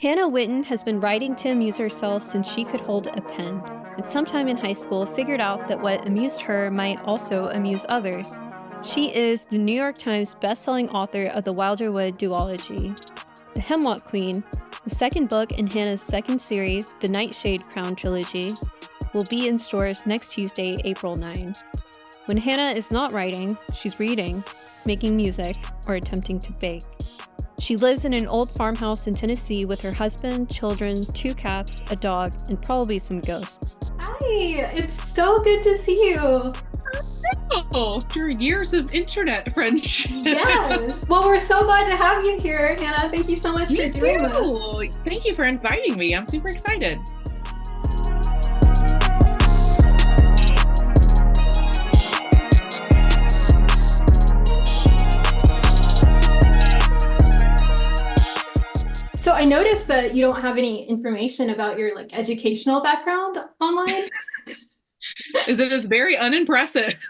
Hannah Whitten has been writing to amuse herself since she could hold a pen, and sometime in high school figured out that what amused her might also amuse others. She is the New York Times bestselling author of the Wilderwood duology. The HEMLOCK QUEEN, the second book in Hannah's second series, the NIGHTSHADE CROWN trilogy, will be in stores next Tuesday, April 9. When Hannah is not writing, she's reading, making music, or attempting to bake. She lives in an old farmhouse in Tennessee with her husband, children, 2 cats, a dog, and probably some ghosts. Hi, it's so good to see you. Oh, through years of internet friendship. Yes. Well, we're so glad to have you here, Hannah. Thank you so much for doing this. Thank you for inviting me. I'm super excited. So I noticed that you don't have any information about your educational background online. It is very unimpressive.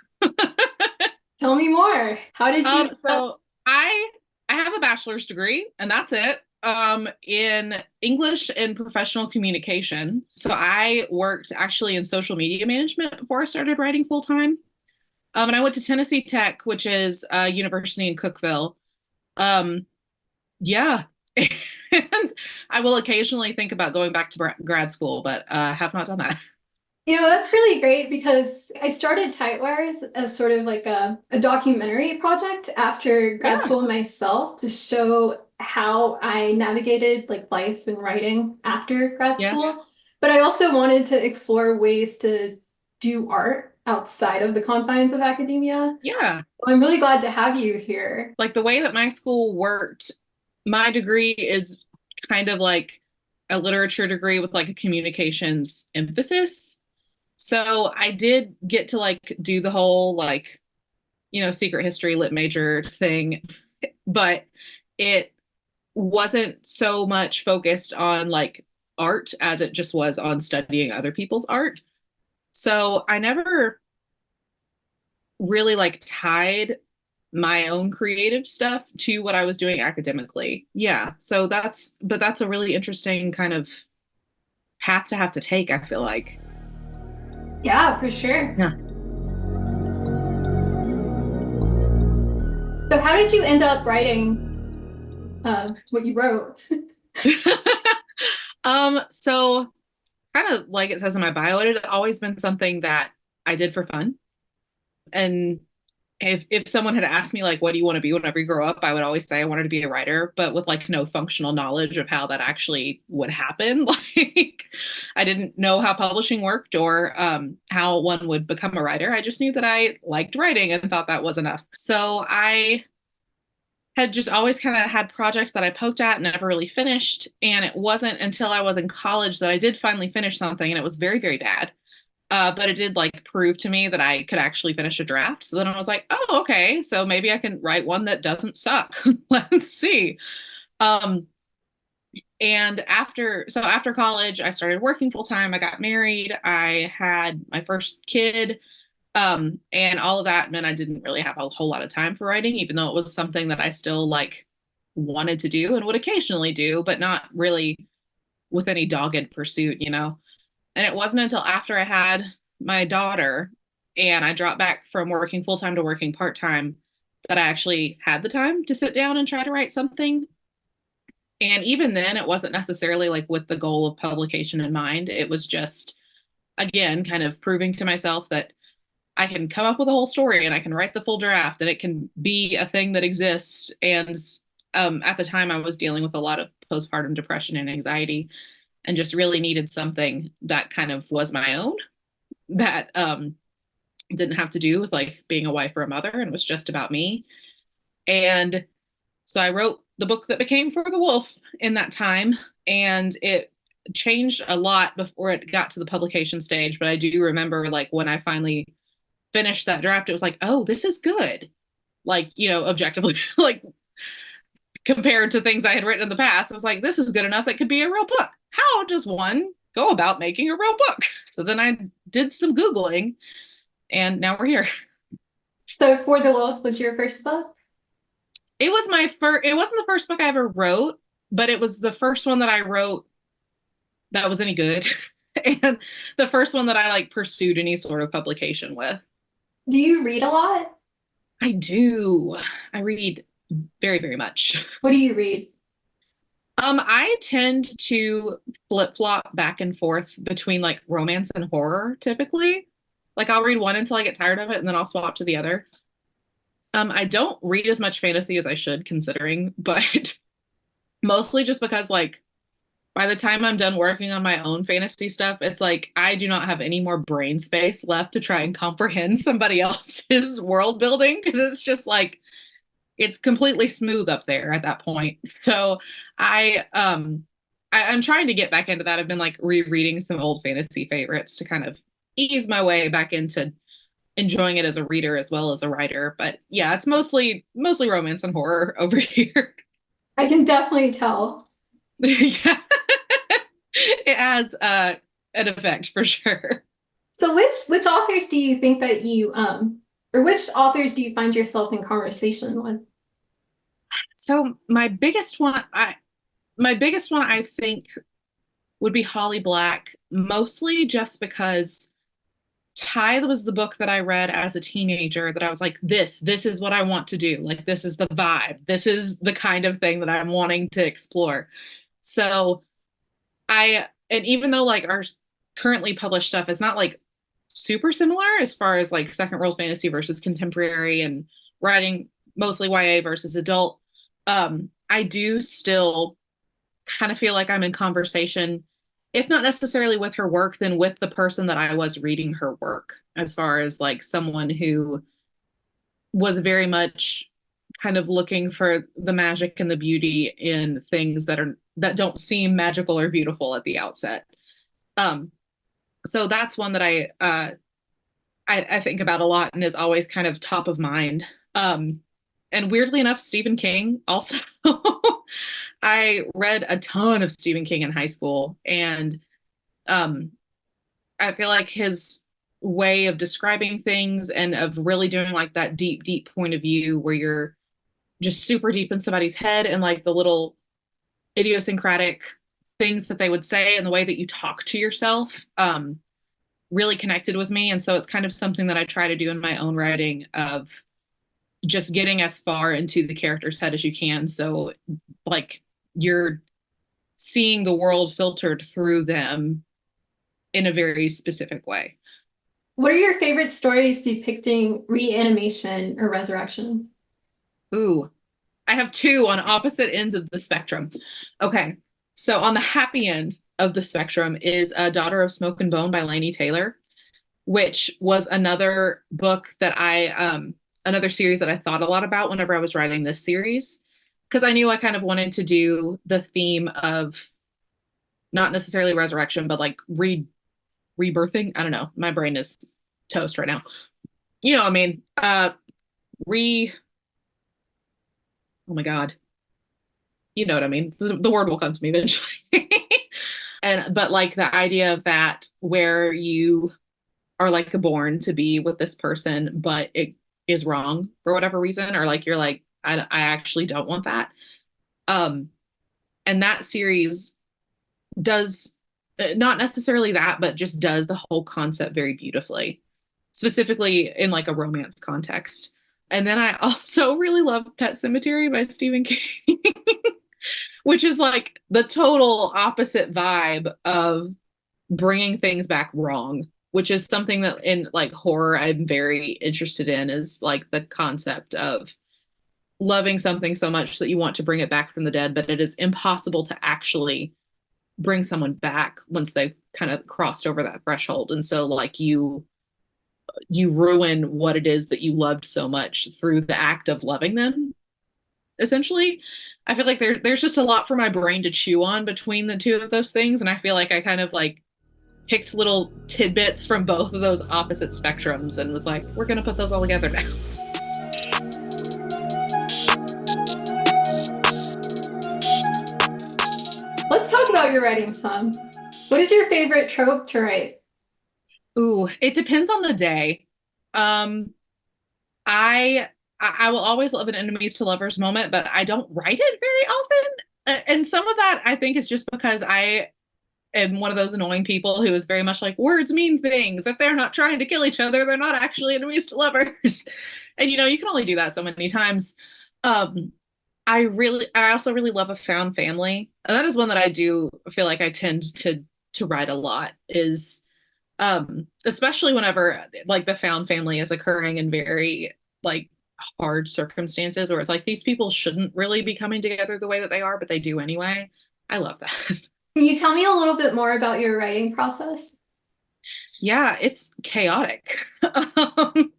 Tell me more. How did you? So I have a bachelor's degree, and that's it. In English and professional communication. So I worked actually in social media management before I started writing full time. And I went to Tennessee Tech, which is a university in Cookeville. Yeah. And I will occasionally think about going back to grad school, but have not done that. You know, that's really great because I started Tightwires as sort of like a documentary project after grad school myself to show how I navigated life and writing after grad school. But I also wanted to explore ways to do art outside of the confines of academia. Yeah. I'm really glad to have you here. Like the way that my school worked, my degree is kind of like a literature degree with like a communications emphasis. So I did get to do the whole secret history lit major thing, but it wasn't so much focused on art as it just was on studying other people's art. So I never really tied my own creative stuff to what I was doing academically. Yeah. So that's a really interesting kind of path to have to take, I feel like. Yeah, for sure. Yeah. So how did you end up writing what you wrote? So kind of like it says in my bio, it had always been something that I did for fun. And if someone had asked me what do you want to be whenever you grow up, I would always say I wanted to be a writer, but with no functional knowledge of how that actually would happen. I didn't know how publishing worked or how one would become a writer. I just knew that I liked writing and thought that was enough. So I had just always kind of had projects that I poked at and never really finished. And it wasn't until I was in college that I did finally finish something, and it was very, very bad. But it did prove to me that I could actually finish a draft. So then I was like, oh, okay, so maybe I can write one that doesn't suck. Let's see. And after college, I started working full time. I got married. I had my first kid. And all of that meant I didn't really have a whole lot of time for writing, even though it was something that I still wanted to do and would occasionally do, but not really with any dogged pursuit, And it wasn't until after I had my daughter and I dropped back from working full time to working part time that I actually had the time to sit down and try to write something. And even then, it wasn't necessarily with the goal of publication in mind. It was just, again, kind of proving to myself that I can come up with a whole story and I can write the full draft and it can be a thing that exists. And at the time, I was dealing with a lot of postpartum depression and anxiety, and just really needed something that kind of was my own, that didn't have to do with being a wife or a mother, and was just about me. And so I wrote the book that became For the Wolf in that time, and it changed a lot before it got to the publication stage. But I do remember when I finally finished that draft, it was oh, this is good. Objectively, compared to things I had written in the past, I was this is good enough. It could be a real book. How does one go about making a real book? So then I did some Googling, and now we're here. So For the Wolf was your first book? It was my first, it wasn't the first book I ever wrote, but it was the first one that I wrote that was any good. And the first one that I like pursued any sort of publication with. Do you read a lot? I do. I read very, very much. What do you read? I tend to flip-flop back and forth between like romance and horror typically. Like I'll read one until I get tired of it and then I'll swap to the other. I don't read as much fantasy as I should considering, but mostly just because like by the time I'm done working on my own fantasy stuff, it's like I do not have any more brain space left to try and comprehend somebody else's world building because it's just like it's completely smooth up there at that point. So I'm trying to get back into that. I've been like rereading some old fantasy favorites to kind of ease my way back into enjoying it as a reader as well as a writer. But yeah, it's mostly romance and horror over here. I can definitely tell. Yeah. It has an effect for sure. So which authors do you think that you or which authors do you find yourself in conversation with? So my biggest one I think would be Holly Black, mostly just because Tithe was the book that I read as a teenager that I was like, this is what I want to do. Like, this is the vibe. This is the kind of thing that I'm wanting to explore. So and even though like our currently published stuff is not like super similar as far as like second world fantasy versus contemporary and writing mostly YA versus adult, I do still kind of feel like I'm in conversation, if not necessarily with her work, then with the person that I was reading her work, as far as like someone who was very much kind of looking for the magic and the beauty in things that don't seem magical or beautiful at the outset. So that's one that I think about a lot and is always kind of top of mind. And weirdly enough, Stephen King also. I read a ton of Stephen King in high school, and I feel like his way of describing things and of really doing like that deep, deep point of view where you're just super deep in somebody's head and like the little idiosyncratic things that they would say and the way that you talk to yourself really connected with me. And so it's kind of something that I try to do in my own writing of just getting as far into the character's head as you can. So like you're seeing the world filtered through them in a very specific way. What are your favorite stories depicting reanimation or resurrection? Ooh, I have two on opposite ends of the spectrum. Okay. So on the happy end of the spectrum is A Daughter of Smoke and Bone by Laini Taylor, which was another book that another series that I thought a lot about whenever I was writing this series, because I knew I kind of wanted to do the theme of not necessarily resurrection, but like rebirthing. I don't know. My brain is toast right now. You know what I mean? Oh my God. You know what I mean? The word will come to me eventually. But like the idea of that, where you are like born to be with this person, but it is wrong for whatever reason, or like you're like, I actually don't want that. And that series does not necessarily that, but just does the whole concept very beautifully, specifically in like a romance context. And then I also really love Pet Sematary by Stephen King, which is like the total opposite vibe of bringing things back wrong, which is something that in like horror I'm very interested in, is like the concept of loving something so much that you want to bring it back from the dead, but it is impossible to actually bring someone back once they've kind of crossed over that threshold. And so like you ruin what it is that you loved so much through the act of loving them, essentially. I feel like there's just a lot for my brain to chew on between the two of those things, and I feel like I kind of like picked little tidbits from both of those opposite spectrums and was like, we're gonna put those all together now. Let's talk about your writing some. What is your favorite trope to write? Ooh, it depends on the day. I will always love an enemies to lovers moment, but I don't write it very often. And some of that I think is just because I am one of those annoying people who is very much like words mean things. If they're not trying to kill each other, they're not actually enemies to lovers. And you can only do that so many times. Um, I also really love a found family. And that is one that I do feel like I tend to write a lot is especially whenever like the found family is occurring in very like hard circumstances where it's like these people shouldn't really be coming together the way that they are, but they do anyway. I love that. Can you tell me a little bit more about your writing process? Yeah, it's chaotic. Um,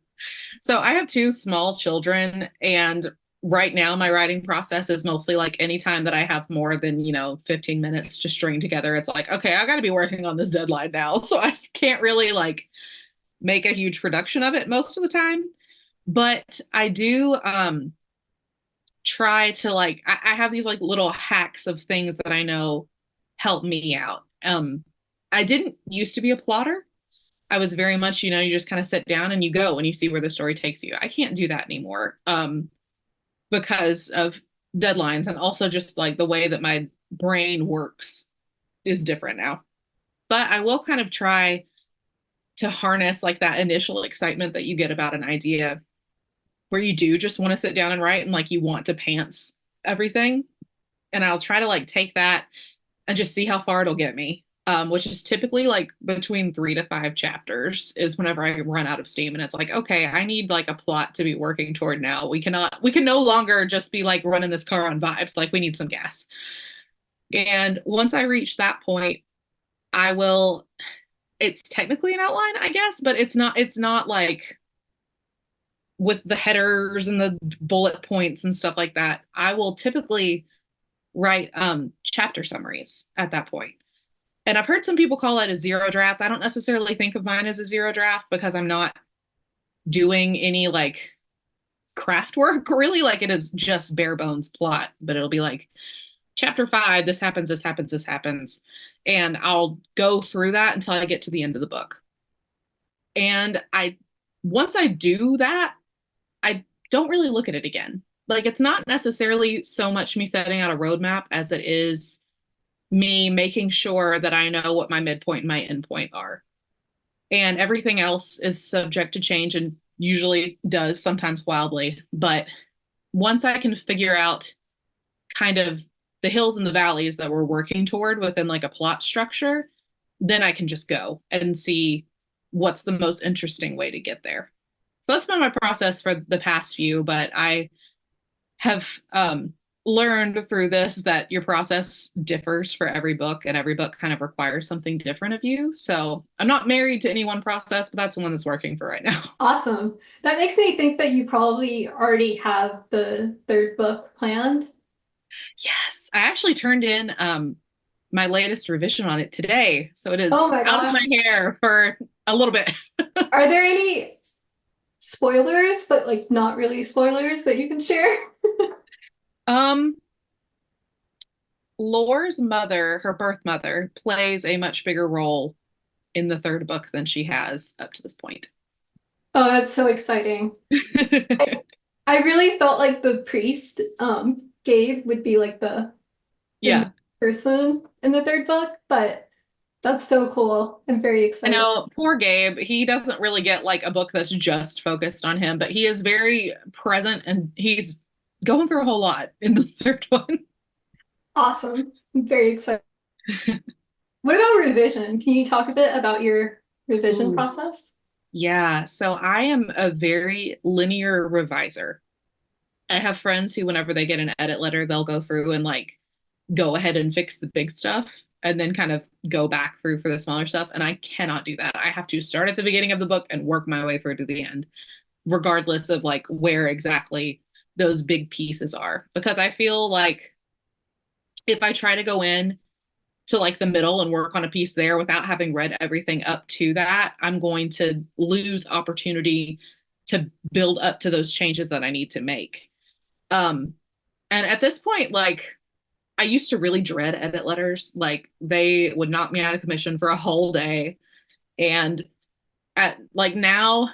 so I have two small children, and right now my writing process is mostly like anytime that I have more than, 15 minutes to string together, it's like, okay, I got to be working on this deadline now. So I can't really like make a huge production of it most of the time. But I do try to like I have these like little hacks of things that I know help me out. I didn't used to be a plotter. I was very much, you just kind of sit down and you go and you see where the story takes you. I can't do that anymore because of deadlines and also just like the way that my brain works is different now. But I will kind of try to harness like that initial excitement that you get about an idea where you do just want to sit down and write and like you want to pants everything. And I'll try to like take that and just see how far it'll get me. Which is typically like between 3 to 5 chapters is whenever I run out of steam and it's like, okay, I need like a plot to be working toward now. We can no longer just be like running this car on vibes. Like we need some gas. And once I reach that point, I will, it's technically an outline, I guess, but it's not like with the headers and the bullet points and stuff like that. I will typically write chapter summaries at that point. And I've heard some people call it a zero draft. I don't necessarily think of mine as a zero draft because I'm not doing any like craft work really. Like it is just bare bones plot, but it'll be like chapter 5, this happens, this happens, this happens. And I'll go through that until I get to the end of the book. And once I do that, I don't really look at it again. Like it's not necessarily so much me setting out a roadmap as it is me making sure that I know what my midpoint and my endpoint are. And everything else is subject to change and usually does, sometimes wildly. But once I can figure out kind of the hills and the valleys that we're working toward within like a plot structure, then I can just go and see what's the most interesting way to get there. So that's been my process for the past few, but I have learned through this that your process differs for every book and every book kind of requires something different of you. So I'm not married to any one process, but that's the one that's working for right now. Awesome. That makes me think that you probably already have the third book planned. Yes, I actually turned in my latest revision on it today. So it is Oh my out of gosh. my hair for a little bit. Are there any spoilers, but like not really spoilers that you can share? Um, Lore's mother, her birth mother, plays a much bigger role in the third book than she has up to this point. Oh, that's so exciting. I really felt like the priest, Gabe, would be like the Yeah. person in the third book, but that's so cool. I'm very I excited. know, poor Gabe, he doesn't really get like a book that's just focused on him, but he is very present and he's going through a whole lot in the third one. Awesome. I'm very excited. What about revision? Can you talk a bit about your revision Ooh. process? Yeah, so I am a very linear reviser. I have friends who, whenever they get an edit letter, they'll go through and like go ahead and fix the big stuff and then kind of go back through for the smaller stuff. And I cannot do that. I have to start at the beginning of the book and work my way through to the end, regardless of like where exactly those big pieces are. Because I feel like if I try to go in to like the middle and work on a piece there without having read everything up to that, I'm going to lose opportunity to build up to those changes that I need to make. And at this point, like I used to really dread edit letters. Like they would knock me out of commission for a whole day. And at like now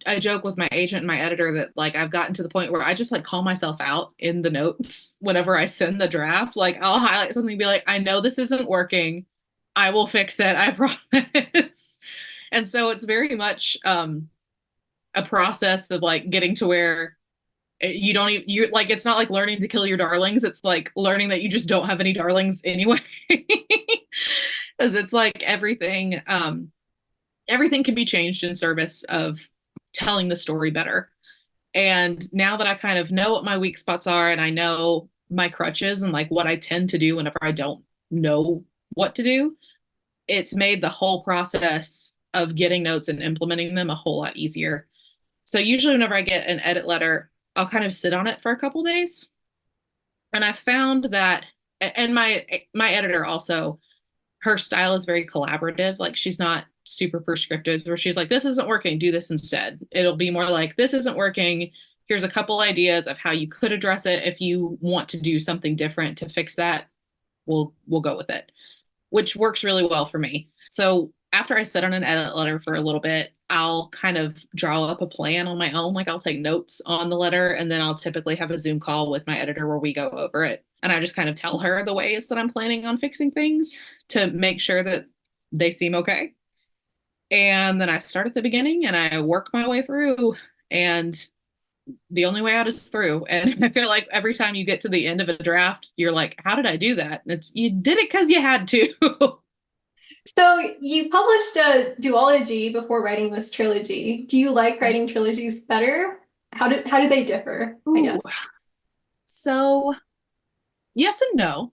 I joke with my agent and my editor that like I've gotten to the point where I just like call myself out in the notes whenever I send the draft. Like I'll highlight something and be like, I know this isn't working. I will fix it. I promise. And so it's very much a process of like getting to where you don't even you like it's not like learning to kill your darlings. It's like learning that you just don't have any darlings anyway. Because it's like everything can be changed in service of telling the story better. And now that I kind of know what my weak spots are and I know my crutches and like what I tend to do whenever I don't know what to do, it's made the whole process of getting notes and implementing them a whole lot easier. So usually whenever I get an edit letter, I'll kind of sit on it for a couple days. And I found that, and my editor also, her style is very collaborative. Like she's not super prescriptive where she's like, this isn't working, do this instead. It'll be more like, this isn't working. Here's a couple ideas of how you could address it. If you want to do something different to fix that, we'll go with it, which works really well for me. So after I sit on an edit letter for a little bit, I'll kind of draw up a plan on my own. Like I'll take notes on the letter and then I'll typically have a Zoom call with my editor where we go over it. And I just kind of tell her the ways that I'm planning on fixing things to make sure that they seem okay. And then I start at the beginning and I work my way through, and the only way out is through. And I feel like every time you get to the end of a draft, you're like, how did I do that? And it's, you did it because you had to. So you published a duology before writing this trilogy. Do you like writing trilogies better? How do they differ, I guess? So yes and no.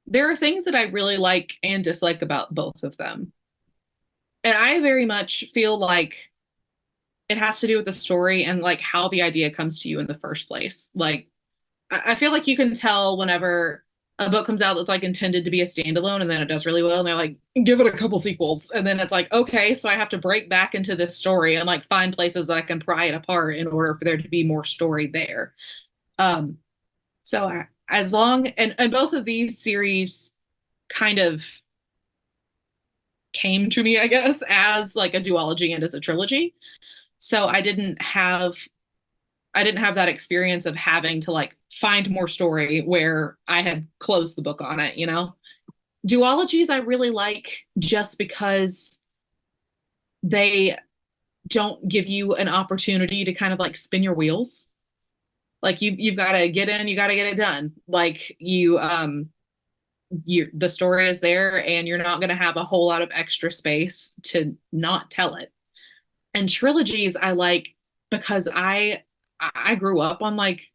There are things that I really like and dislike about both of them. And I very much feel like it has to do with the story and like how the idea comes to you in the first place. Like I feel like you can tell whenever a book comes out that's like intended to be a standalone and then it does really well and they're like, give it a couple sequels. And then it's like, okay, so I have to break back into this story and like find places that I can pry it apart in order for there to be more story there. So as long, and both of these series kind of came to me, I guess, as like a duology and as a trilogy. So I didn't have that experience of having to like find more story where I had closed the book on it, you know? Duologies I really like just because they don't give you an opportunity to kind of like spin your wheels. Like you've got to get in, you got to get it done. Like the story is there and you're not going to have a whole lot of extra space to not tell it. And trilogies I like because I grew up on like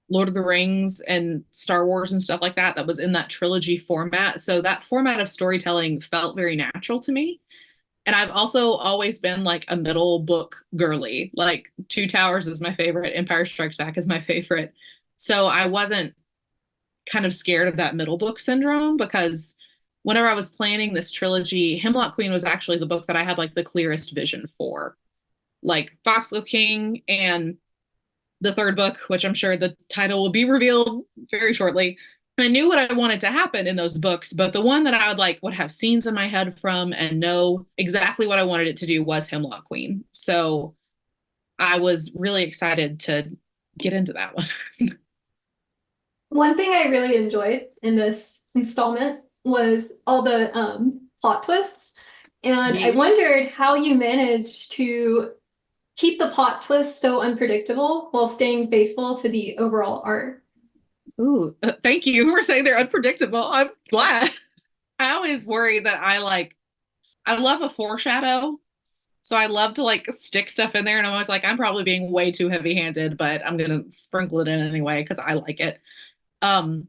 Lord of the Rings and Star Wars and stuff like that was in that trilogy format. So that format of storytelling felt very natural to me. And I've also always been like a middle book girly. Like Two Towers is my favorite, Empire Strikes Back is my favorite. So I wasn't kind of scared of that middle book syndrome because whenever I was planning this trilogy, Hemlock Queen was actually the book that I had like the clearest vision for. Like FOXGLOVE King and the third book, which I'm sure the title will be revealed very shortly. I knew what I wanted to happen in those books, but the one that I would have scenes in my head from and know exactly what I wanted it to do was Hemlock Queen. So I was really excited to get into that one. One thing I really enjoyed in this installment was all the plot twists. And I wondered how you managed to keep the plot twists so unpredictable while staying faithful to the overall art. Ooh, thank you for saying they're unpredictable. I'm glad. I always worry that I love a foreshadow. So I love to like stick stuff in there. And I'm always like, I'm probably being way too heavy handed, but I'm going to sprinkle it in anyway because I like it. So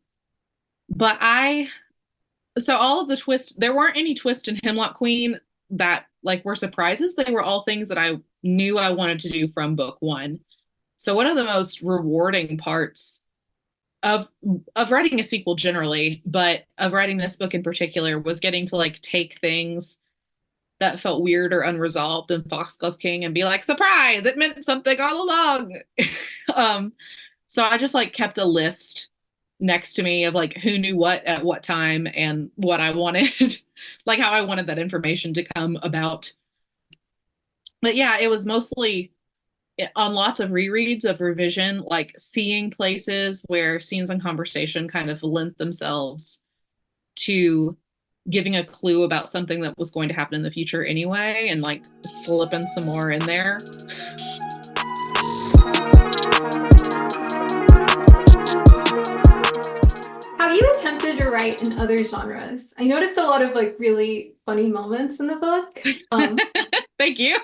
all of the twists, there weren't any twists in Hemlock Queen that like were surprises. They were all things that I knew I wanted to do from book one. So one of the most rewarding parts of writing a sequel generally, but of writing this book in particular was getting to like take things that felt weird or unresolved in FOXGLOVE King and be like, surprise, it meant something all along. So I just like kept a list next to me of like who knew what at what time and what I wanted, like how I wanted that information to come about. But yeah, it was mostly on lots of rereads of revision, like seeing places where scenes and conversation kind of lent themselves to giving a clue about something that was going to happen in the future anyway, and like slipping some more in there. Have you attempted to write in other genres? I noticed a lot of like really funny moments in the book. Thank you.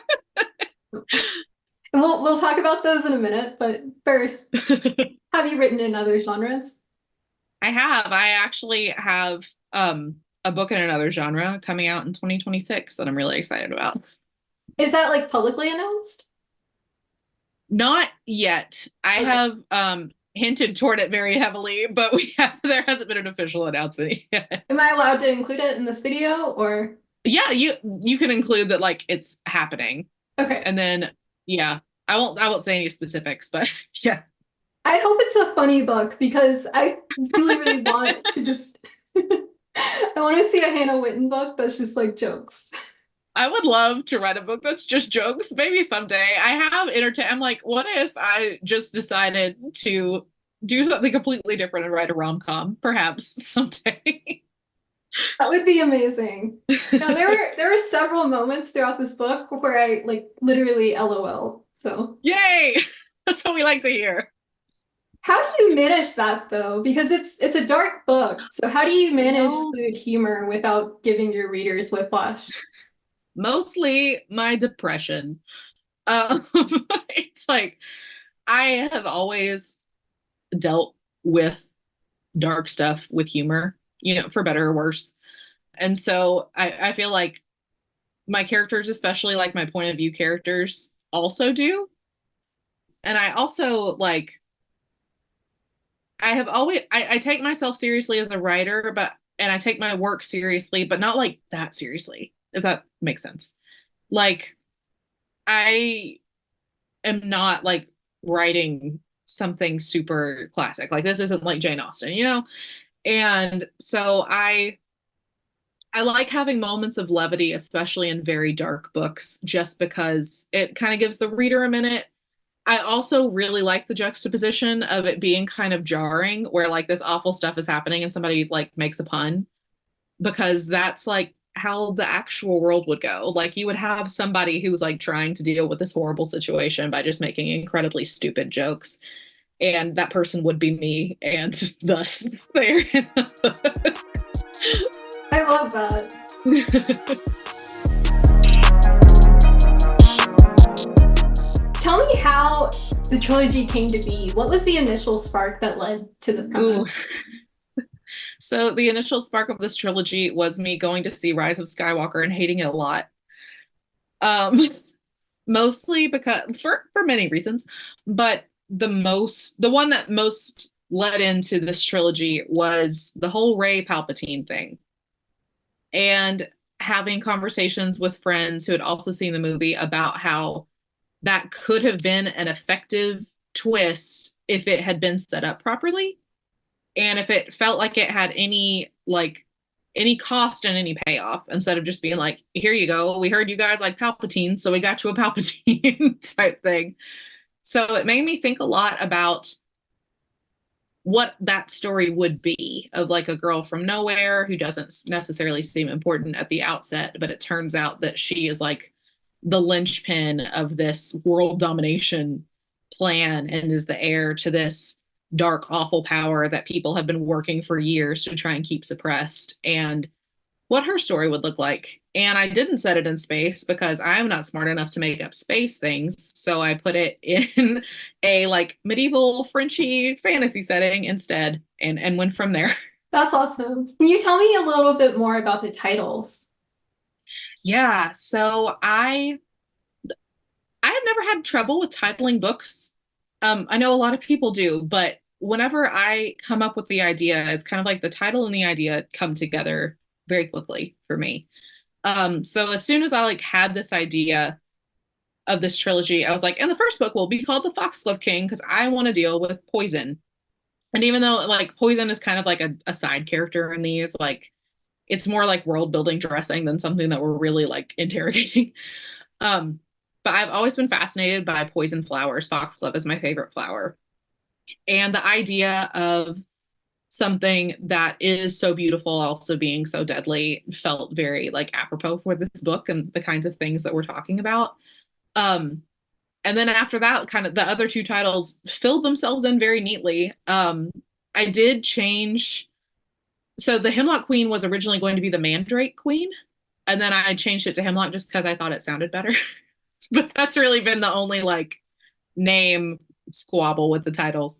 And we'll talk about those in a minute, but first, have you written in other genres? I have. I actually have a book in another genre coming out in 2026 that I'm really excited about. Is that like publicly announced? Not yet. I Okay. have hinted toward it very heavily, but there hasn't been an official announcement yet. Am I allowed to include it in this video or? Yeah, you can include that like it's happening. Okay. And then yeah, I won't say any specifics, but yeah. I hope it's a funny book because I really want to just I want to see a Hannah Whitten book that's just like jokes. I would love to write a book that's just jokes. Maybe someday. I have entertained. I'm like, what if I just decided to do something completely different and write a rom-com? Perhaps someday. That would be amazing. Now there were several moments throughout this book where I like literally LOL. So Yay! That's what we like to hear. how do you manage that though? Because it's a dark book. So how do you manage No. the humor without giving your readers whiplash? Mostly my depression. It's like I have always dealt with dark stuff with humor, for better or worse. And so I feel like my characters, especially like my point of view characters, also do. And I also like, I have always, I take myself seriously as a writer, and I take my work seriously, but not like that seriously, if that makes sense. Like, I am not like writing something super classic. Like, this isn't like Jane Austen. And so I like having moments of levity, especially in very dark books, just because it kind of gives the reader a minute. I also really like the juxtaposition of it being kind of jarring, where like this awful stuff is happening and somebody like makes a pun, because that's like how the actual world would go. Like you would have somebody who's like trying to deal with this horrible situation by just making incredibly stupid jokes. And that person would be me, and thus they're in the book. I love that. Tell me how the trilogy came to be. What was the initial spark that led to the premise? So the initial spark of this trilogy was me going to see Rise of Skywalker and hating it a lot. Mostly because for many reasons, but the one that most led into this trilogy was the whole Rey Palpatine thing. And having conversations with friends who had also seen the movie about how that could have been an effective twist if it had been set up properly, and if it felt like it had any cost and any payoff, instead of just being like, here you go, we heard you guys like Palpatine, so we got you a Palpatine type thing. So it made me think a lot about what that story would be, of like a girl from nowhere who doesn't necessarily seem important at the outset, but it turns out that she is like the linchpin of this world domination plan and is the heir to this dark, awful power that people have been working for years to try and keep suppressed, and what her story would look like. And I didn't set it in space because I'm not smart enough to make up space things. So I put it in a like medieval Frenchy fantasy setting instead, and went from there. That's awesome. Can you tell me a little bit more about the titles? Yeah, so I have never had trouble with titling books. I know a lot of people do, but whenever I come up with the idea, it's kind of like the title and the idea come together very quickly for me. So as soon as I like had this idea of this trilogy, I was like, and the first book will be called The Foxglove King, because I want to deal with poison. And even though like poison is kind of like a side character in these, like it's more like world building dressing than something that we're really like interrogating. But but I've always been fascinated by poison flowers. Foxglove is my favorite flower. And the idea of something that is so beautiful also being so deadly felt very like apropos for this book and the kinds of things that we're talking about. Um, and then after that, kind of the other two titles filled themselves in very neatly. I did change. So the Hemlock Queen was originally going to be the Mandrake Queen, and then I changed it to Hemlock just because I thought it sounded better. But that's really been the only like name squabble with the titles.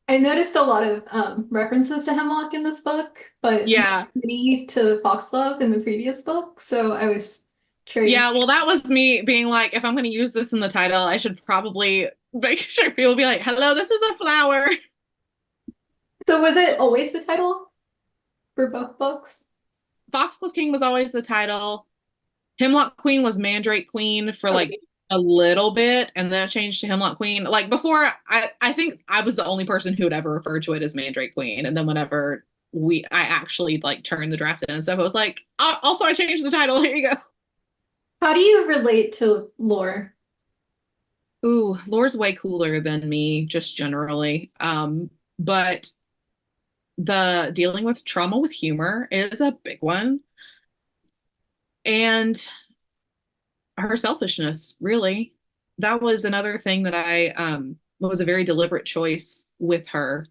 I noticed a lot of references to hemlock in this book, but Yeah. not many to foxglove in the previous book. So I was curious. Yeah, well, that was me being like, if I'm going to use this in the title, I should probably make sure people be like, hello, this is a flower. So was it always the title for both books? Foxglove King was always the title. Hemlock Queen was Mandrake Queen for like Okay. a little bit, and then it changed to Hemlock Queen. Like before, I think I was the only person who would ever refer to it as Mandrake Queen. And then whenever I actually like turned the draft in and stuff, I was like, also I changed the title. Here you go. How do you relate to lore? Ooh, Lore's way cooler than me, just generally. But the dealing with trauma with humor is a big one. And her selfishness, really. That was another thing that I was a very deliberate choice with her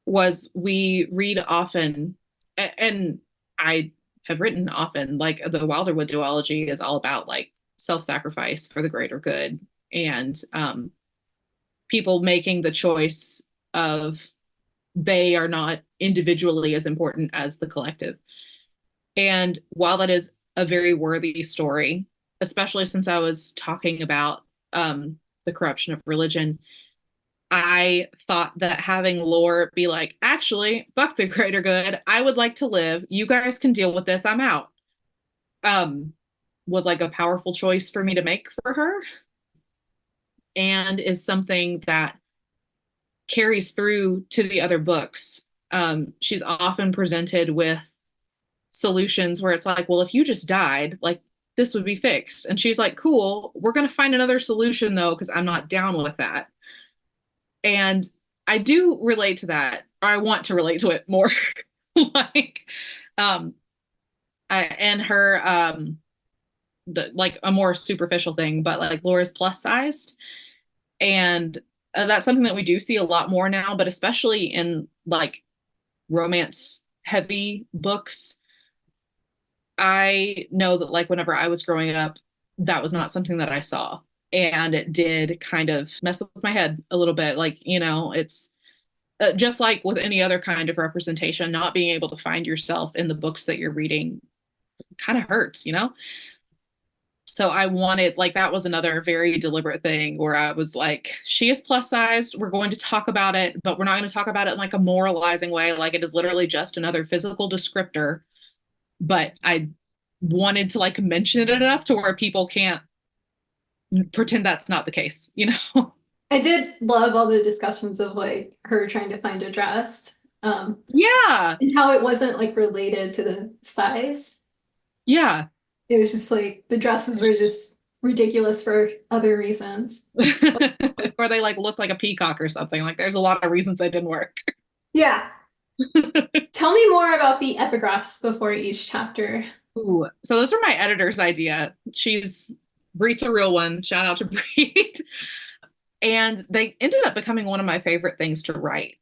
was we read often and I have written often like the Wilderwood duology is all about like self-sacrifice for the greater good and people making the choice of they are not individually as important as the collective. And while that is a very worthy story, especially since I was talking about the corruption of religion, I thought that having Lore be like, actually, fuck the greater good. I would like to live. You guys can deal with this. I'm out. Um, was like a powerful choice for me to make for her and is something that carries through to the other books. She's often presented with solutions where it's like, well, if you just died, like this would be fixed. And she's like, cool, we're going to find another solution though, because I'm not down with that. And I do relate to that, or I want to relate to it more. like, and her, like a more superficial thing, but like Laura's plus sized. And that's something that we do see a lot more now, but especially in like romance heavy books. I know that like whenever I was growing up, that was not something that I saw. And it did kind of mess with my head a little bit. Like, you know, it's just like with any other kind of representation, not being able to find yourself in the books that you're reading kind of hurts, you know? So I wanted, like, that was another very deliberate thing where I was like, she is plus sized. We're going to talk about it, but we're not going to talk about it in like a moralizing way. Like it is literally just another physical descriptor. But I wanted to like mention it enough to where people can't pretend that's not the case, you know? I did love all the discussions of like her trying to find a dress. Yeah. And how it wasn't like related to the size. Yeah. It was just like the dresses were just ridiculous for other reasons. Or they like look like a peacock or something. Like there's a lot of reasons they didn't work. Yeah. Tell me more about the epigraphs before each chapter. Ooh, so those are my editor's idea. Breet's a real one. Shout out to Breet. And they ended up becoming one of my favorite things to write.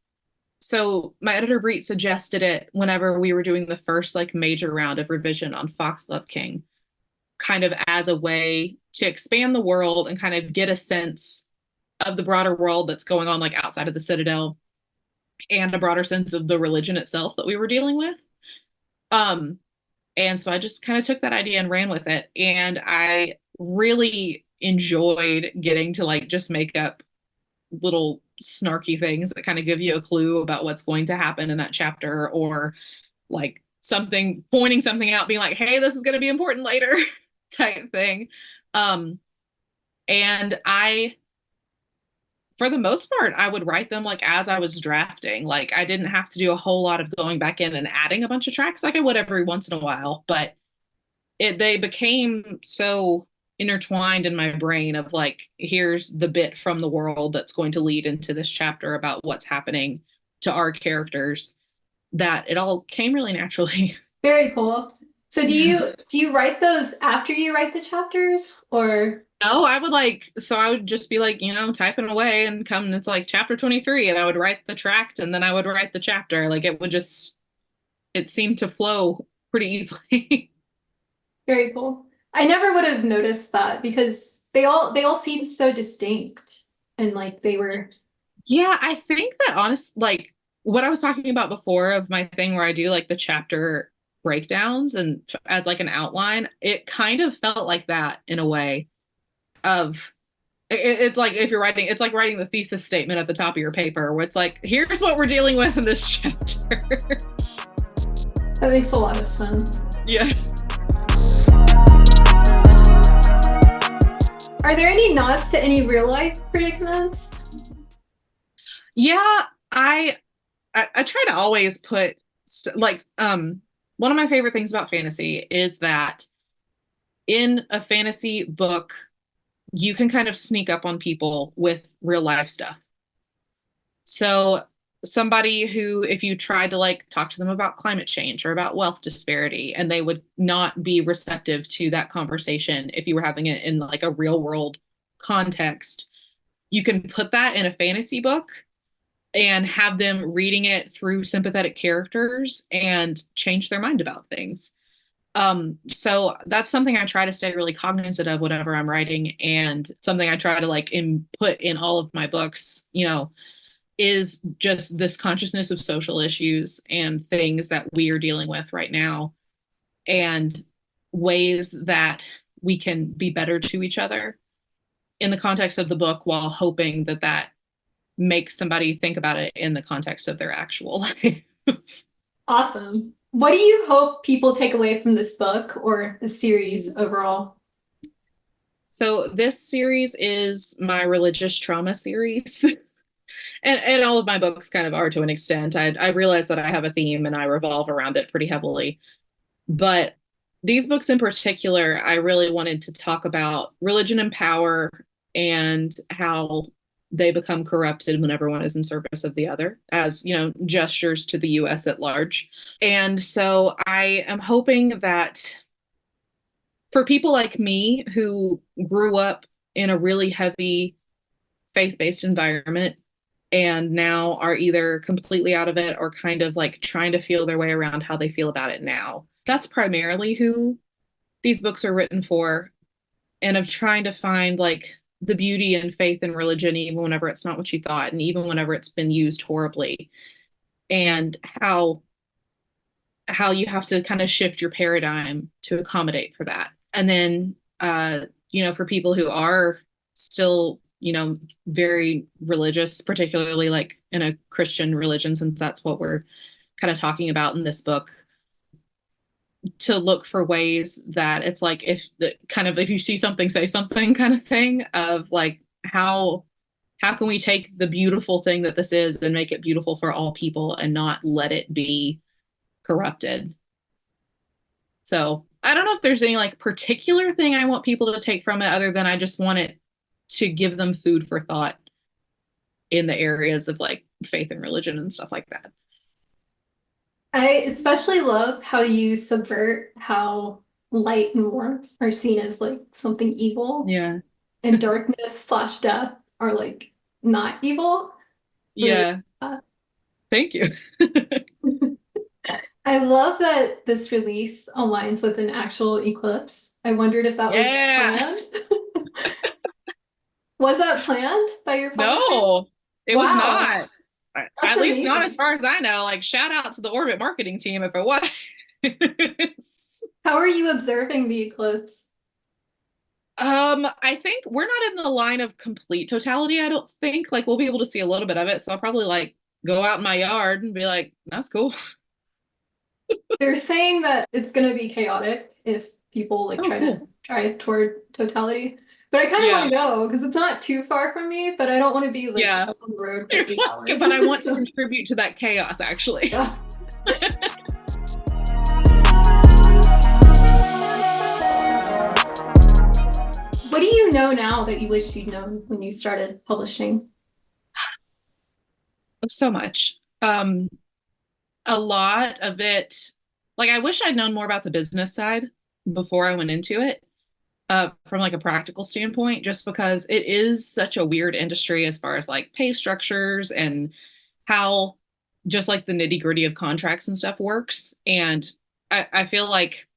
So my editor Breet suggested it whenever we were doing the first like major round of revision on Foxglove King, kind of as a way to expand the world and kind of get a sense of the broader world that's going on like outside of the Citadel and a broader sense of the religion itself that we were dealing with. And so I just kind of took that idea and ran with it. And I really enjoyed getting to like just make up little snarky things that kind of give you a clue about what's going to happen in that chapter or like pointing something out, being like, hey, this is going to be important later type thing. And for the most part, I would write them like as I was drafting. Like I didn't have to do a whole lot of going back in and adding a bunch of tracks like I would every once in a while, but they became so intertwined in my brain of like, here's the bit from the world that's going to lead into this chapter about what's happening to our characters, that it all came really naturally. Very cool. So do you write those after you write the chapters, or? No, I would just be like, typing away and come, and it's like chapter 23, and I would write the tract and then I would write the chapter. Like it seemed to flow pretty easily. Very cool. I never would have noticed that because they all seem so distinct, and like they were. Yeah, I think that like what I was talking about before of my thing where I do like the chapter breakdowns and as like an outline, it kind of felt like that in a way of it's like if you're writing, it's like writing the thesis statement at the top of your paper where it's like, here's what we're dealing with in this chapter. That makes a lot of sense. Yeah. Are there any nods to any real life predicaments? Yeah, I try to always put one of my favorite things about fantasy is that in a fantasy book, you can kind of sneak up on people with real life stuff. So somebody who, if you tried to like talk to them about climate change or about wealth disparity, and they would not be receptive to that conversation if you were having it in like a real world context, you can put that in a fantasy book and have them reading it through sympathetic characters and change their mind about things. So that's something I try to stay really cognizant of whenever I'm writing, and something I try to like input in all of my books, is just this consciousness of social issues and things that we are dealing with right now, and ways that we can be better to each other in the context of the book, while hoping that that makes somebody think about it in the context of their actual life. Awesome. What do you hope people take away from this book or the series overall? So this series is my religious trauma series. And all of my books kind of are to an extent. I realize that I have a theme and I revolve around it pretty heavily. But these books in particular, I really wanted to talk about religion and power and how they become corrupted whenever one is in service of the other, as, gestures to the US at large. And so I am hoping that for people like me who grew up in a really heavy faith-based environment and now are either completely out of it or kind of like trying to feel their way around how they feel about it now, that's primarily who these books are written for, and of trying to find like the beauty and faith in religion, even whenever it's not what you thought, and even whenever it's been used horribly, and how you have to kind of shift your paradigm to accommodate for that. And then, for people who are still, very religious, particularly like in a Christian religion, since that's what we're kind of talking about in this book, to look for ways that it's like, if you see something, say something kind of thing, of like, how can we take the beautiful thing that this is and make it beautiful for all people and not let it be corrupted. So I don't know if there's any like particular thing I want people to take from it, other than I just want it to give them food for thought in the areas of like faith and religion and stuff like that. I especially love how you subvert how light and warmth are seen as like something evil. Yeah. And darkness / death are like not evil. Yeah. Thank you. I love that this release aligns with an actual eclipse. I wondered if that was planned. Was that planned by your publisher? No, it was not. That's at least amazing. Not as far as I know. Like, shout out to the Orbit marketing team if it was. How are you observing the eclipse? I think we're not in the line of complete totality, I don't think. Like, we'll be able to see a little bit of it, so I'll probably like go out in my yard and be like, that's cool. They're saying that it's going to be chaotic if people like try to drive toward totality. But I kind of want to go because it's not too far from me, but I don't want to be like stuck on the road for 8 hours. But I want to contribute to that chaos, actually. Yeah. know now that you wish you'd known when you started publishing? So much. A lot of it, like I wish I'd known more about the business side before I went into it, from like a practical standpoint, just because it is such a weird industry as far as like pay structures and how just like the nitty gritty of contracts and stuff works. And I feel like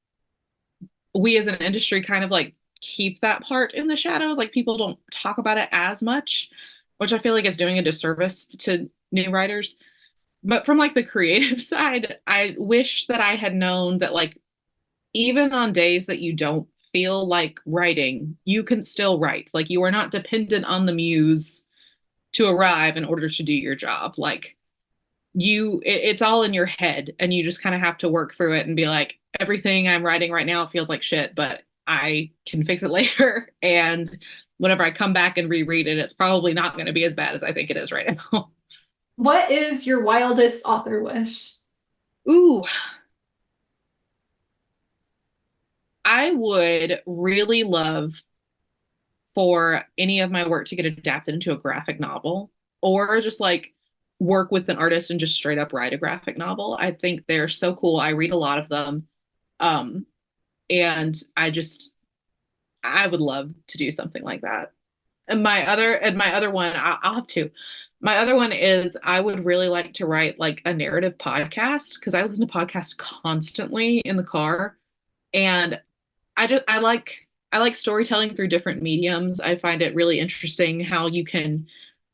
we as an industry kind of like keep that part in the shadows. Like people don't talk about it as much, which I feel like is doing a disservice to new writers. But from like the creative side, I wish that I had known that like even on days that you don't feel like writing, you can still write. Like you are not dependent on the muse to arrive in order to do your job. Like it's all in your head and you just kind of have to work through it and be like, everything I'm writing right now feels like shit, but I can fix it later. And whenever I come back and reread it, it's probably not going to be as bad as I think it is right now. What is your wildest author wish? Ooh, I would really love for any of my work to get adapted into a graphic novel or just like work with an artist and just straight up write a graphic novel. I think they're so cool. I read a lot of them. Um, and I would love to do something like that. And my other one, I'll have two. My other one is I would really like to write like a narrative podcast because I listen to podcasts constantly in the car. And I like storytelling through different mediums. I find it really interesting how you can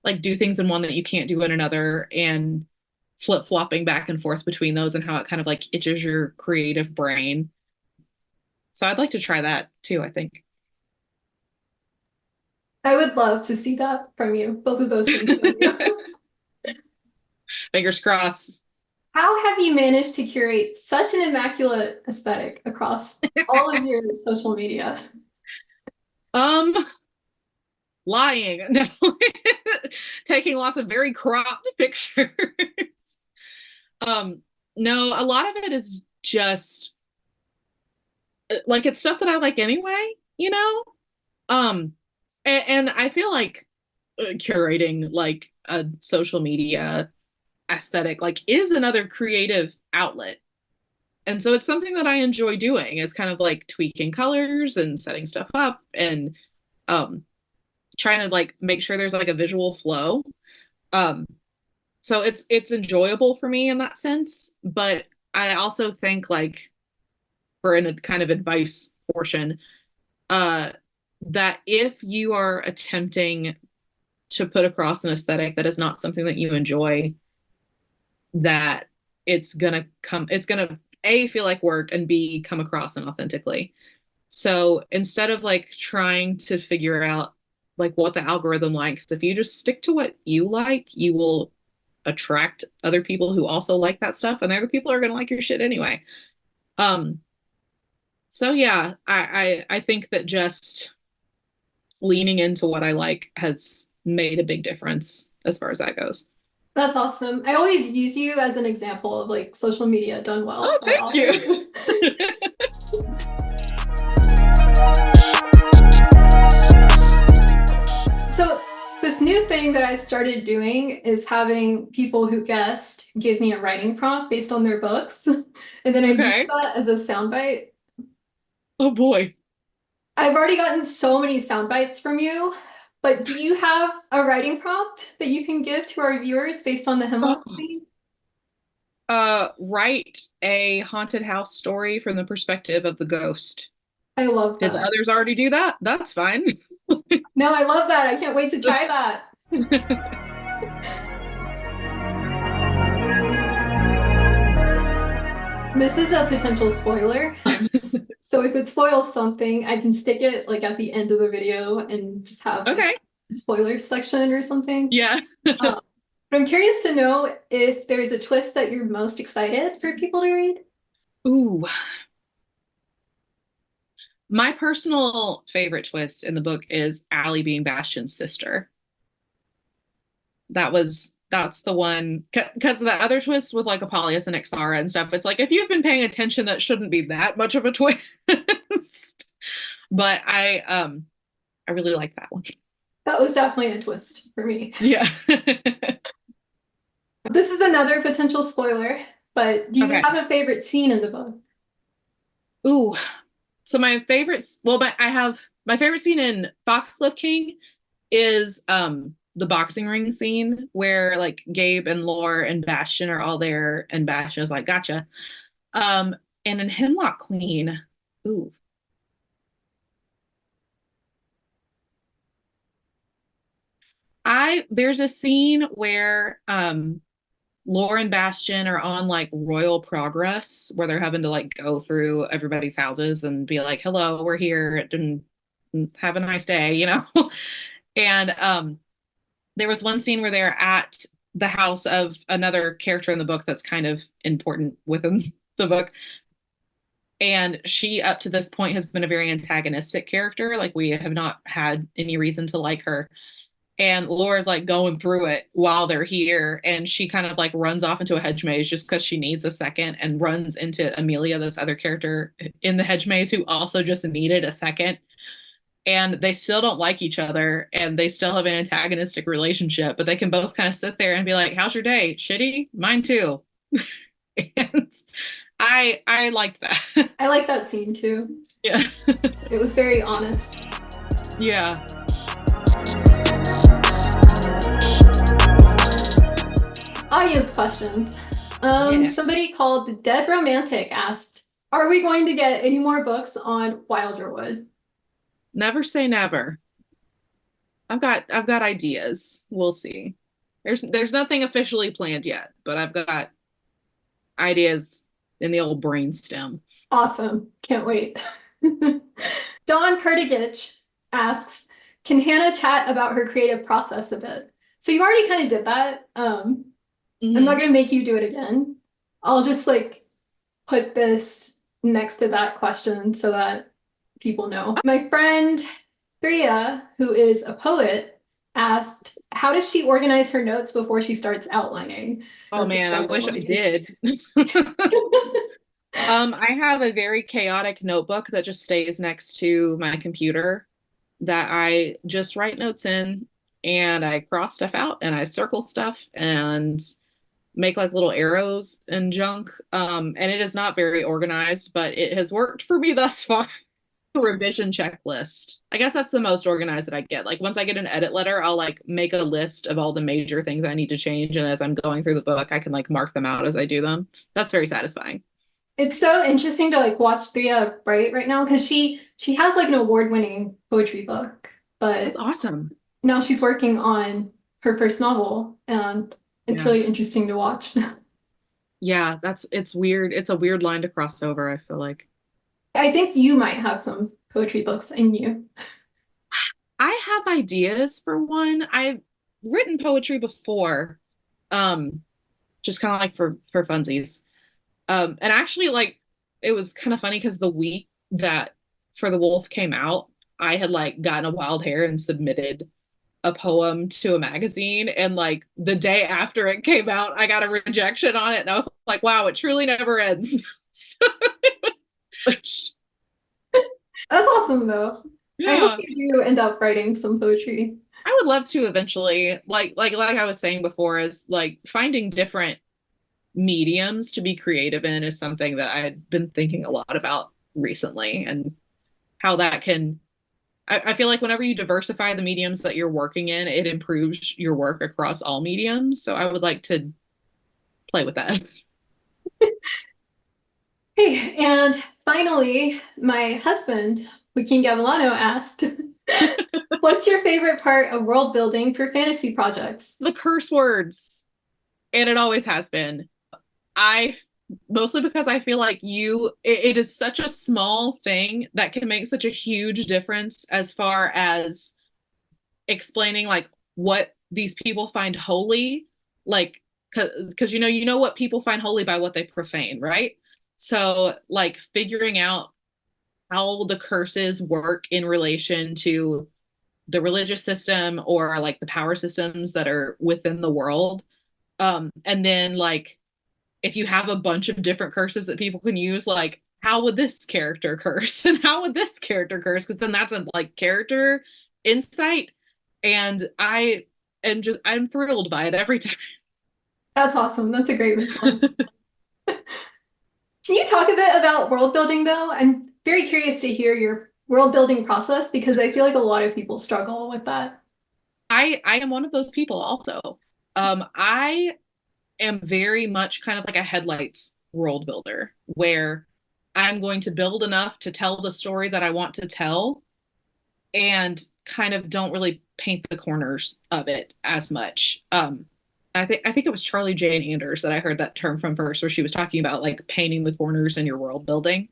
like do things in one that you can't do in another and flip-flopping back and forth between those and how it kind of like itches your creative brain. So I'd like to try that too, I think. I would love to see that from you, both of those things from you. Fingers crossed. How have you managed to curate such an immaculate aesthetic across all of your social media? Um, Lying. No. Taking lots of very cropped pictures. Um, no, a lot of it is just like it's stuff that I like anyway, you know? Um, and I feel like curating like a social media aesthetic like is another creative outlet. And so it's something that I enjoy doing is kind of like tweaking colors and setting stuff up and um trying to like make sure there's like a visual flow. Um so it's enjoyable for me in that sense, but I also think like for a kind of advice portion, uh that if you are attempting to put across an aesthetic that is not something that you enjoy, that it's gonna A, feel like work, and B, come across inauthentically. So instead of like trying to figure out like what the algorithm likes, if you just stick to what you like, you will attract other people who also like that stuff, and other people are gonna like your shit anyway. Um, so yeah, I think that just leaning into what I like has made a big difference as far as that goes. That's awesome. I always use you as an example of like social media done well Oh, by thank authors. you. So this new thing that I started doing is having people who guest give me a writing prompt based on their books. And then I use Okay. that as a soundbite. Oh boy. I've already gotten so many sound bites from you, but do you have a writing prompt that you can give to our viewers based on the Oh. Hemlock Queen? Write a haunted house story from the perspective of the ghost. I love Did the that. others already do that? That's fine. No, I love that. I can't wait to try that. This is a potential spoiler. So if it spoils something, I can stick it like at the end of the video and just have like, Okay. a spoiler section or something. Yeah. But I'm curious to know if there's a twist that you're most excited for people to read. Ooh. My personal favorite twist in the book is Allie being Bastion's sister. That's the one, because the other twists with like Apollonius and Ixara and stuff, it's like if you've been paying attention, that shouldn't be that much of a twist. But I really like that one. That was definitely a twist for me. Yeah. This is another potential spoiler, but do you Okay. have a favorite scene in the book? Ooh. So my favorites, well, I have my favorite scene in Foxglove King is the boxing ring scene where like Gabe and Lore and Bastion are all there and Bastion is like, gotcha. Um, and in Hemlock Queen, ooh, there's a scene where Lore and Bastion are on like royal progress where they're having to like go through everybody's houses and be like, hello, we're here and have a nice day, you know? And there was one scene where they're at the house of another character in the book that's kind of important within the book. And she, up to this point, has been a very antagonistic character. Like, we have not had any reason to like her. And Laura's like going through it while they're here. And she kind of like runs off into a hedge maze just because she needs a second and runs into Amelia, this other character in the hedge maze who also just needed a second. And they still don't like each other and they still have an antagonistic relationship, but they can both kind of sit there and be like, how's your day? Shitty? Mine too. And I liked that. I like that scene too. Yeah. It was very honest. Yeah. Audience questions. Yeah. Somebody called the Dead Romantic asked, are we going to get any more books on Wilderwood? Never say never. I've got ideas. We'll see. There's nothing officially planned yet, but I've got ideas in the old brainstem. Awesome. Can't wait. Dawn Kurtigich asks, can Hannah chat about her creative process a bit? So you already kind of did that. I'm not going to make you do it again. I'll just like put this next to that question so that people know. My friend Thria, who is a poet, asked, how does she organize her notes before she starts outlining? Oh man, I wish I did. I have a very chaotic notebook that just stays next to my computer that I just write notes in and I cross stuff out and I circle stuff and make like little arrows and junk. And it is not very organized, but it has worked for me thus far. Revision checklist. I guess that's the most organized that I get. Like once I get an edit letter, I'll like make a list of all the major things I need to change. And as I'm going through the book, I can like mark them out as I do them. That's very satisfying. It's so interesting to like watch Thria write right now because she has like an award-winning poetry book, but That's awesome. now she's working on her first novel and it's really interesting to watch. Yeah, it's weird. It's a weird line to cross over, I feel like. I think you might have some poetry books in you. I have ideas for one. I've written poetry before, just kind of like for funsies. And actually, like, it was kind of funny because the week that For the Wolf came out, I had like gotten a wild hair and submitted a poem to a magazine. And like the day after it came out, I got a rejection on it. And I was like, wow, it truly never ends. That's awesome though. Yeah. I hope you do end up writing some poetry. I would love to eventually, like I was saying before, is like finding different mediums to be creative in is something that I had been thinking a lot about recently and how that can I feel like whenever you diversify the mediums that you're working in, it improves your work across all mediums. So I would like to play with that. Hey, and finally, my husband, Joaquin Gavilano, asked, what's your favorite part of world building for fantasy projects? The curse words. And it always has been. Mostly because I feel like it is such a small thing that can make such a huge difference as far as explaining like what these people find holy, like because you know what people find holy by what they profane, right? So like figuring out how the curses work in relation to the religious system or like the power systems that are within the world. And then like if you have a bunch of different curses that people can use, like how would this character curse and how would this character curse? Because then that's a like character insight, and I'm thrilled by it every time. That's awesome. That's a great response. Can you talk a bit about world building though? I'm very curious to hear your world building process because I feel like a lot of people struggle with that. I am one of those people also. I am very much kind of like a headlights world builder where I'm going to build enough to tell the story that I want to tell and kind of don't really paint the corners of it as much. I think it was Charlie Jane Anders that I heard that term from first, where she was talking about like painting the corners in your world building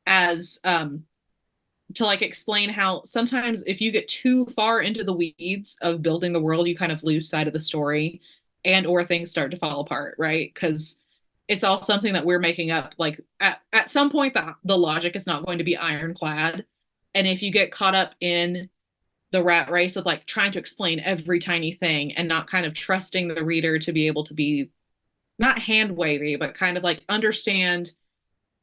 as to like explain how sometimes if you get too far into the weeds of building the world, you kind of lose sight of the story and or things start to fall apart, right? Because it's all something that we're making up. Like at some point the logic is not going to be ironclad. And if you get caught up in the rat race of like trying to explain every tiny thing and not kind of trusting the reader to be able to be not hand wavy, but kind of like understand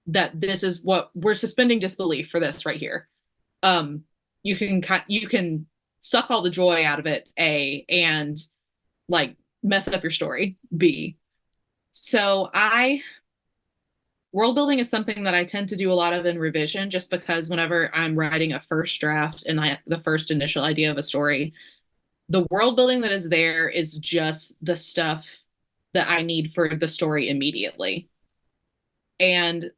that this is what we're suspending disbelief for this right here. You can suck all the joy out of it, A, and like mess up your story, B. So world building is something that I tend to do a lot of in revision, just because whenever I'm writing a first draft and the first initial idea of a story, the world building that is there is just the stuff that I need for the story immediately. And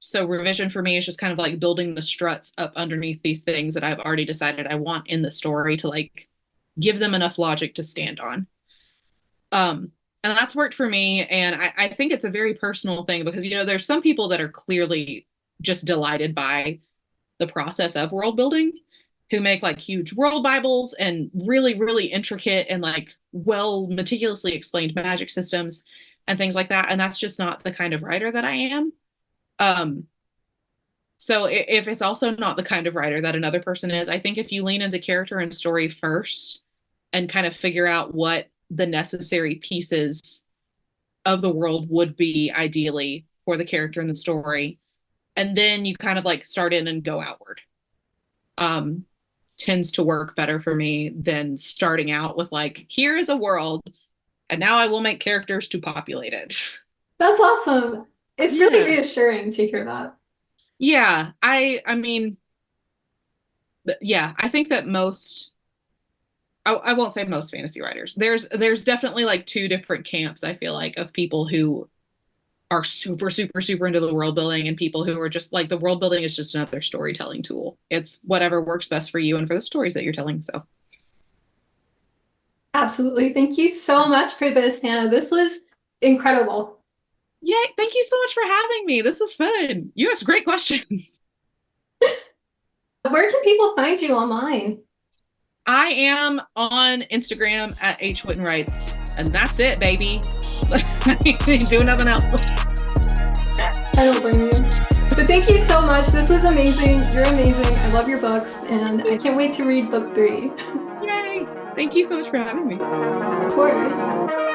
so revision for me is just kind of like building the struts up underneath these things that I've already decided I want in the story to like give them enough logic to stand on. And that's worked for me. And I think it's a very personal thing because, you know, there's some people that are clearly just delighted by the process of world building who make like huge world Bibles and really, really intricate and like well meticulously explained magic systems and things like that. And that's just not the kind of writer that I am. So if it's also not the kind of writer that another person is, I think if you lean into character and story first and kind of figure out what the necessary pieces of the world would be ideally for the character in the story, and then you kind of like start in and go outward, tends to work better for me than starting out with like, here is a world and now I will make characters to populate it. That's awesome. It's really reassuring to hear that. Yeah, I mean, yeah, I think that I won't say most fantasy writers. There's definitely like two different camps, I feel like, of people who are super, super, super into the world building and people who are just like, the world building is just another storytelling tool. It's whatever works best for you and for the stories that you're telling. So absolutely. Thank you so much for this, Hannah. This was incredible. yeah, thank you so much for having me. This was fun. You asked great questions. Where can people find you online? I am on Instagram at H Whitten Writes, and that's it, baby. I ain't doing nothing else. I don't blame you. But thank you so much. This was amazing. You're amazing. I love your books, and I can't wait to read book 3. Yay! Thank you so much for having me. Of course.